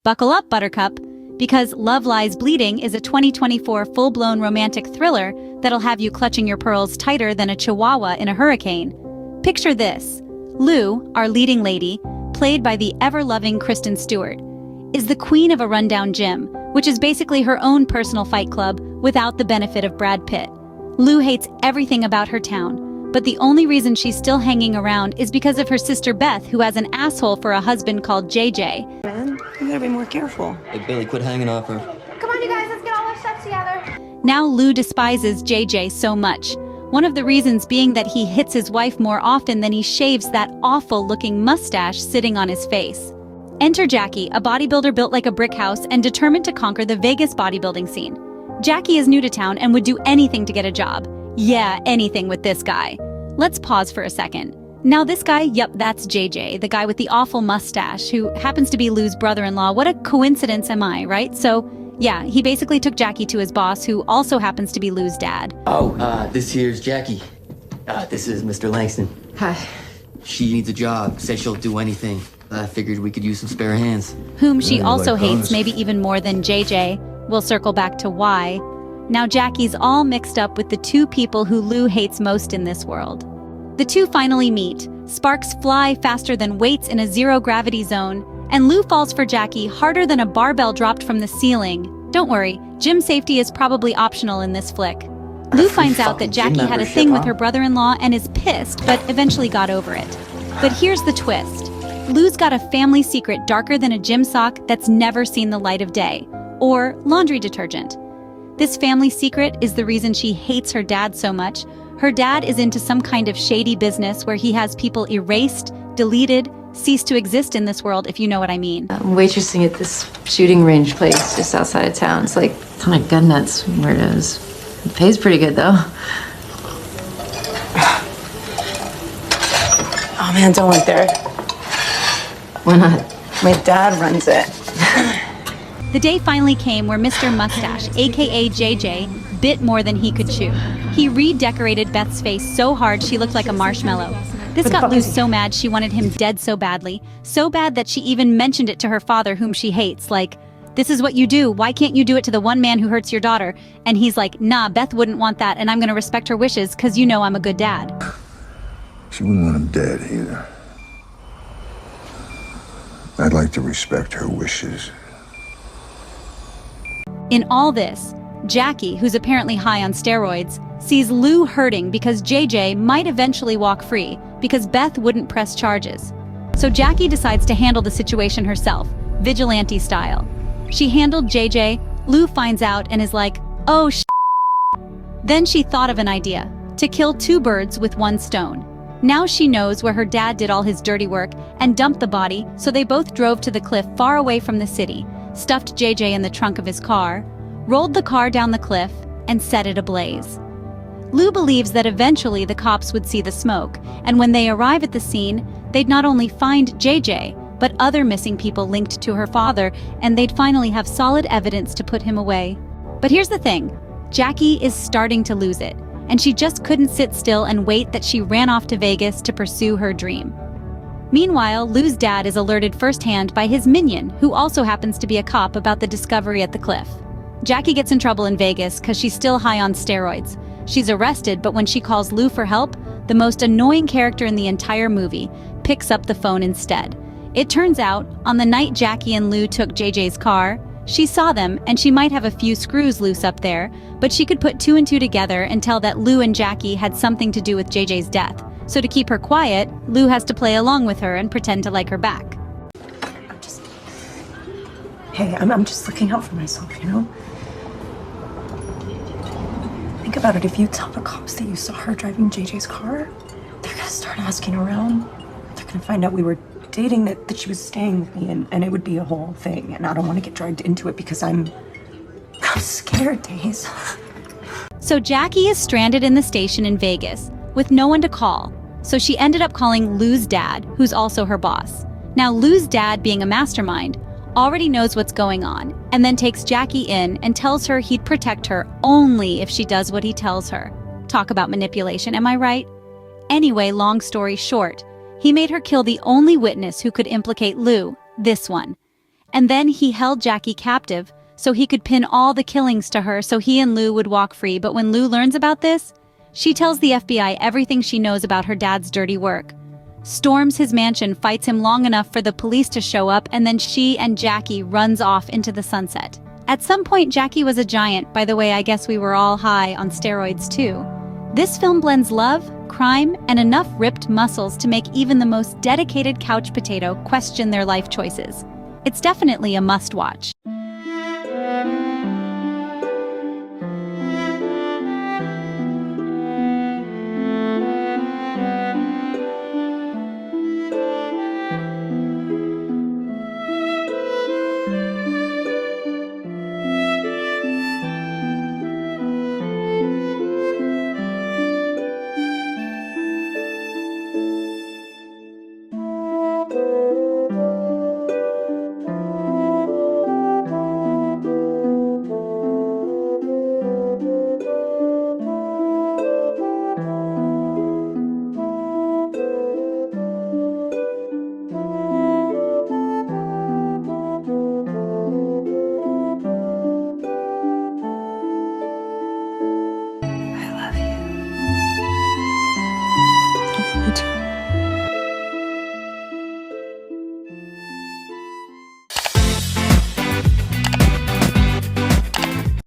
Buckle up, Buttercup, because Love Lies Bleeding is a 2024 full-blown romantic thriller that'll have you clutching your pearls tighter than a chihuahua in a hurricane. Picture this. Lou, our leading lady, played by the ever-loving Kristen Stewart, is the queen of a rundown gym, which is basically her own personal fight club without the benefit of Brad Pitt. Lou hates everything about her town, but the only reason she's still hanging around is because of her sister Beth, who has an asshole for a husband called JJ. Man, you gotta be more careful. Hey, Billy, quit hanging off her. Come on, you guys, let's get all our stuff together. Now Lou despises JJ so much. One of the reasons being that he hits his wife more often than he shaves that awful-looking mustache sitting on his face. Enter Jackie, a bodybuilder built like a brick house and determined to conquer the Vegas bodybuilding scene. Jackie is new to town and would do anything to get a job. Yeah, anything with this guy. Let's pause for a second. Now this guy, yup, that's JJ, the guy with the awful mustache, who happens to be Lou's brother-in-law. What a coincidence, am I, right? So, yeah, he basically took Jackie to his boss, who also happens to be Lou's dad. This here's Jackie. This is Mr. Langston. Hi. She needs a job, says she'll do anything. I figured we could use some spare hands. Whom she also like hates those. maybe even more than JJ. We'll circle back to why. Now Jackie's all mixed up with the two people who Lou hates most in this world. The two finally meet. Sparks fly faster than weights in a zero-gravity zone, and Lou falls for Jackie harder than a barbell dropped from the ceiling. Don't worry, gym safety is probably optional in this flick. Lou finds out that Jackie had a thing with her brother-in-law and is pissed, but eventually got over it. But here's the twist. Lou's got a family secret darker than a gym sock that's never seen the light of day, or laundry detergent. This family secret is the reason she hates her dad so much. Her dad is into some kind of shady business where he has people erased, deleted, cease to exist in this world, if you know what I mean. I'm waitressing at this shooting range place just outside of town. It's like a ton of gun nuts weirdos. It pays pretty good though. Oh man, don't work there. Why not? My dad runs it. The day finally came where Mr. Mustache, aka JJ, bit more than he could chew. He redecorated Beth's face so hard she looked like a marshmallow. This got Lou so mad she wanted him dead so badly. So bad that she even mentioned it to her father, whom she hates, like, "This is what you do, why can't you do it to the one man who hurts your daughter?" And he's like, "Nah, Beth wouldn't want that, and I'm gonna respect her wishes, cause you know I'm a good dad." She wouldn't want him dead either. I'd like to respect her wishes. In all this, Jackie, who's apparently high on steroids, sees Lou hurting because JJ might eventually walk free because Beth wouldn't press charges. So Jackie decides to handle the situation herself, vigilante style. She handled JJ, Lou finds out and is like, "Oh sh*." Then she thought of an idea, to kill two birds with one stone. Now she knows where her dad did all his dirty work and dumped the body, so they both drove to the cliff far away from the city, stuffed JJ in the trunk of his car, rolled the car down the cliff, and set it ablaze. Lou believes that eventually the cops would see the smoke, and when they arrive at the scene, they'd not only find JJ, but other missing people linked to her father, and they'd finally have solid evidence to put him away. But here's the thing, Jackie is starting to lose it, and she just couldn't sit still and wait that she ran off to Vegas to pursue her dream. Meanwhile, Lou's dad is alerted firsthand by his minion, who also happens to be a cop, about the discovery at the cliff. Jackie gets in trouble in Vegas because she's still high on steroids. She's arrested, but when she calls Lou for help, the most annoying character in the entire movie picks up the phone instead. It turns out, on the night Jackie and Lou took JJ's car, she saw them and she might have a few screws loose up there, but she could put two and two together and tell that Lou and Jackie had something to do with JJ's death. So to keep her quiet, Lou has to play along with her and pretend to like her back. I'm just looking out for myself, you know? Think about it, if you tell the cops that you saw her driving JJ's car, they're gonna start asking around. They're gonna find out we were dating, that she was staying with me, and it would be a whole thing, and I don't want to get dragged into it because I'm scared, Days. So Jackie is stranded in the station in Vegas with no one to call, so she ended up calling Lou's dad, who's also her boss. Now Lou's dad, being a mastermind, already knows what's going on, and then takes Jackie in and tells her he'd protect her only if she does what he tells her. Talk about manipulation, am I right? Anyway, long story short, he made her kill the only witness who could implicate Lou, this one. And then he held Jackie captive so he could pin all the killings to her so he and Lou would walk free. But when Lou learns about this, she tells the FBI everything she knows about her dad's dirty work. Storms his mansion, fights him long enough for the police to show up, and then she and Jackie runs off into the sunset. At some point, Jackie was a giant. By the way, I guess we were all high on steroids too. This film blends love, crime, and enough ripped muscles to make even the most dedicated couch potato question their life choices. It's definitely a must-watch.